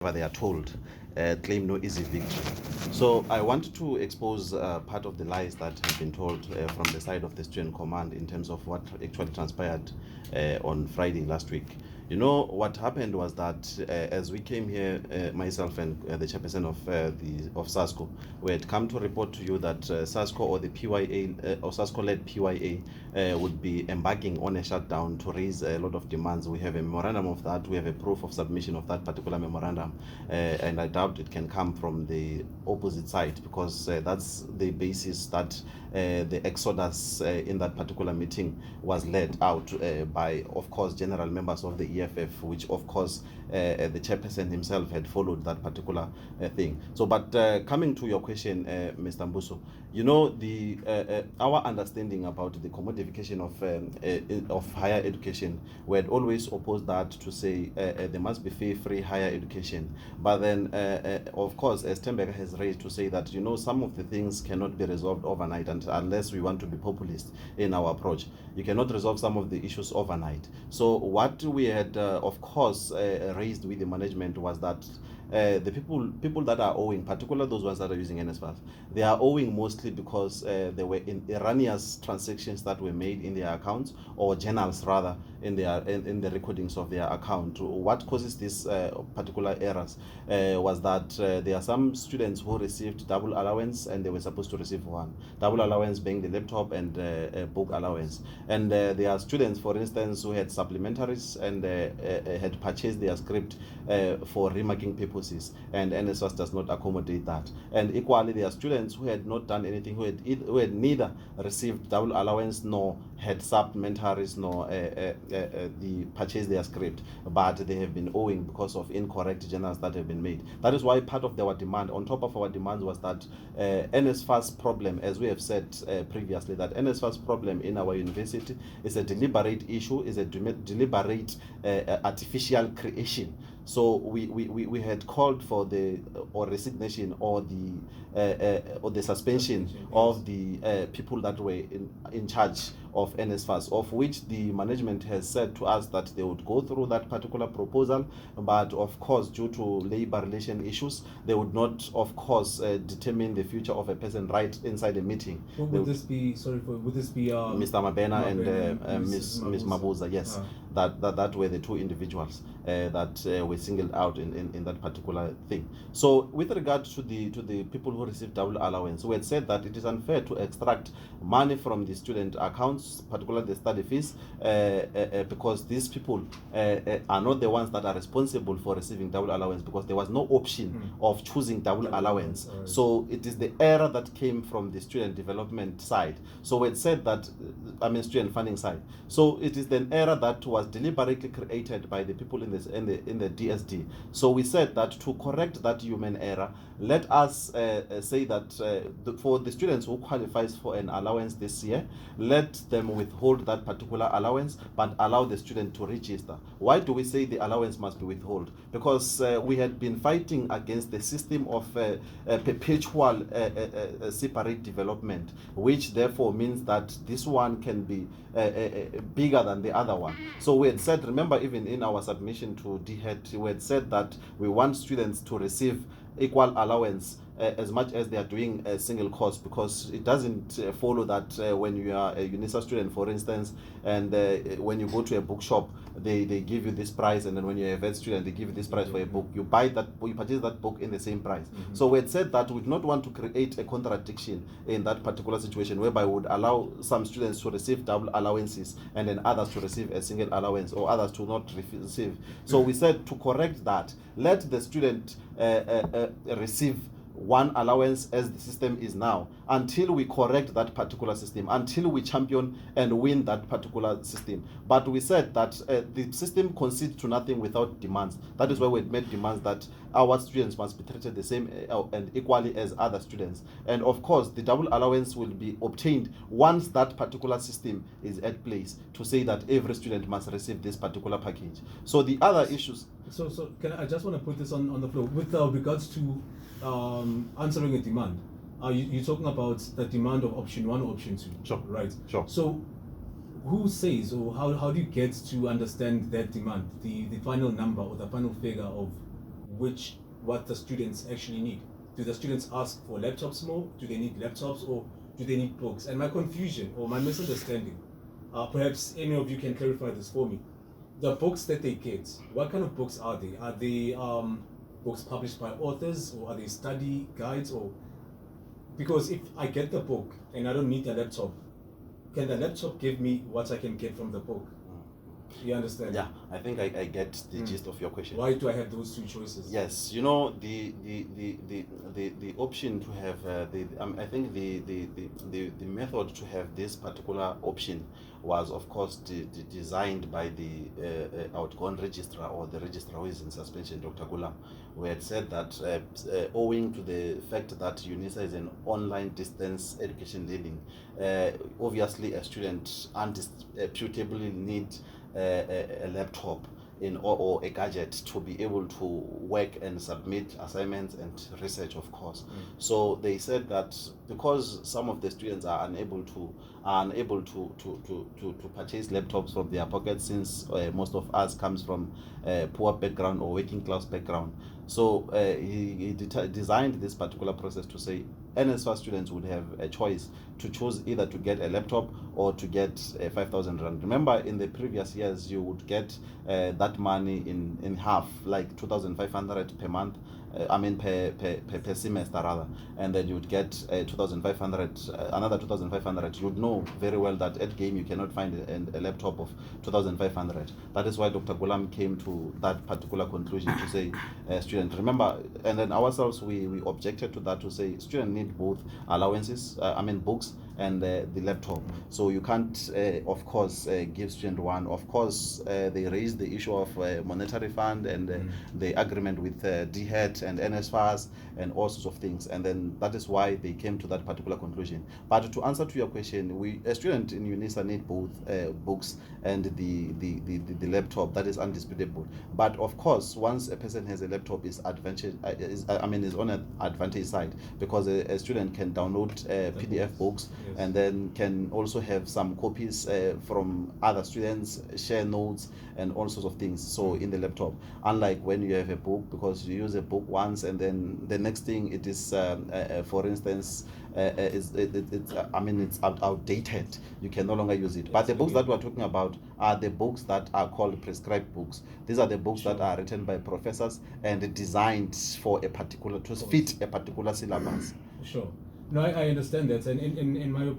they are told, claim no easy victory. So I want to expose part of the lies that have been told from the side of the student command in terms of what actually transpired on Friday last week. You know, what happened was that as we came here, myself and the chairperson of SASCO, we had come to report to you that SASCO or the PYA or SASCO-led PYA would be embarking on a shutdown to raise a lot of demands. We have a memorandum of that. We have a proof of submission of that particular memorandum, and I doubt it can come from the opposite side, because that's the basis that the exodus in that particular meeting was led out by, of course, general members of the EFF, which, of course, the chairperson himself had followed that particular thing. So, but coming to your question, Mr. Mbuso, you know, our understanding about the commodification of higher education, we had always opposed that to say there must be free higher education. But then, of course, as Tembeka has raised, to say that, you know, some of the things cannot be resolved overnight, and unless we want to be populist in our approach, you cannot resolve some of the issues overnight. So what we had, of course, raised with the management was that the people that are owing, particularly those ones that are using NSFAS, they are owing mostly because there were erroneous transactions that were made in their accounts, or journals rather, in the recordings of their account. What causes these particular errors was that there are some students who received double allowance, and they were supposed to receive one double allowance, being the laptop and book allowance. And there are students, for instance, who had supplementaries and had purchased their script for remarking purposes, and NSFAS does not accommodate that. And equally, there are students who had not done anything, who had neither received double allowance nor had supplementaries nor the purchased their script, but they have been owing because of incorrect journals that have been made. That is why part of our demand, on top of our demands, was that NSFAS problem, as we have said previously, that NSFAS problem in our university is a deliberate issue, is a deliberate artificial creation. So we had called for the resignation or the suspension of the people that were in charge of NSFAS, of which the management has said to us that they would go through that particular proposal, but of course, due to labor relation issues, they would not, of course, determine the future of a person right inside a meeting. Would this be Mr. Mabena and Ms. Mabuza? Yes, that were the two individuals that were singled out in that particular thing. So with regard to the people who receive double allowance, we had said that it is unfair to extract money from the student accounts, particularly the study fees, because these people are not the ones that are responsible for receiving double allowance, because there was no option of choosing double allowance. So it is the error that came from the student development side. So we had said that, student funding side. So it is an error that was deliberately created by the people in the DSD. So we said that to correct that human error, let us say that for the students who qualifies for an allowance this year, let them withhold that particular allowance, but allow the student to register. Why do we say the allowance must be withheld? Because we had been fighting against the system of perpetual separate development, which therefore means that this one can be bigger than the other one. So we had said, remember, even in our submission to DHET, we had said that we want students to receive equal allowance as much as they are doing a single course, because it doesn't follow that when you are a UNISA student, for instance, and when you go to a bookshop, they give you this price, and then when you're a vet student, they give you this price for a book. You purchase that book in the same price. So we had said that we do not want to create a contradiction in that particular situation, whereby we would allow some students to receive double allowances and then others to receive a single allowance, or others to not receive. So we said, to correct that, let the student receive one allowance as the system is now, until we correct that particular system, until we champion and win that particular system. But we said that the system concedes to nothing without demands. That is why we made demands that our students must be treated the same and equally as other students. And of course, the double allowance will be obtained once that particular system is at place, to say that every student must receive this particular package. So the other issues. So I just want to put this on the floor with regards to answering a demand. You're talking about the demand of option 1 or option 2. Sure. Right. Sure. So who says, or how do you get to understand that demand, the final number or the final figure of what the students actually need. Do the students ask for laptops more? Do they need laptops, or do they need books? And my confusion or my misunderstanding, perhaps any of you can clarify this for me. The books that they get, what kind of books are they? Are they books published by authors, or are they study guides? Or because if I get the book and I don't need a laptop, can the laptop give me what I can get from the book? You understand? Yeah, I think I get the gist of your question. Why do I have those two choices? Yes, you know, the option to have I think the method to have this particular option was, of course, designed by the outgone registrar, or the registrar who is in suspension, Dr. Gulam, who had said that owing to the fact that UNISA is an online distance education learning, obviously a student undisputably need a laptop or a gadget to be able to work and submit assignments and research, of course. So they said that because some of the students are unable to purchase laptops from their pockets, since most of us comes from poor background or working class background. So he designed this particular process to say NSFAS students would have a choice to choose either to get a laptop or to get 5,000 rand. Remember, in the previous years, you would get that money in half, like 2,500 per month. Per semester rather, and then you would get 2,500, another 2,500. You'd know very well that at game you cannot find a laptop of 2,500. That is why Dr. Gulam came to that particular conclusion to say, student, remember, and then ourselves we objected to that, to say student need both allowances, books and the laptop. So you can't, of course, give student one. Of course, they raised the issue of monetary fund and the agreement with DHET and NSFAS and all sorts of things. And then that is why they came to that particular conclusion. But to answer to your question, a student in UNISA need both books and the laptop. That is undisputable. But of course, once a person has a laptop, is on an advantage side, because a student can download PDF books, and then can also have some copies from other students, share notes and all sorts of things. So in the laptop, unlike when you have a book, because you use a book once and then the next thing it is, for instance, it's outdated. You can no longer use it. But the books that we're talking about are the books that are called prescribed books. These are the books that are written by professors and designed for to fit a particular syllabus. Sure. No, I understand that, and in my opinion,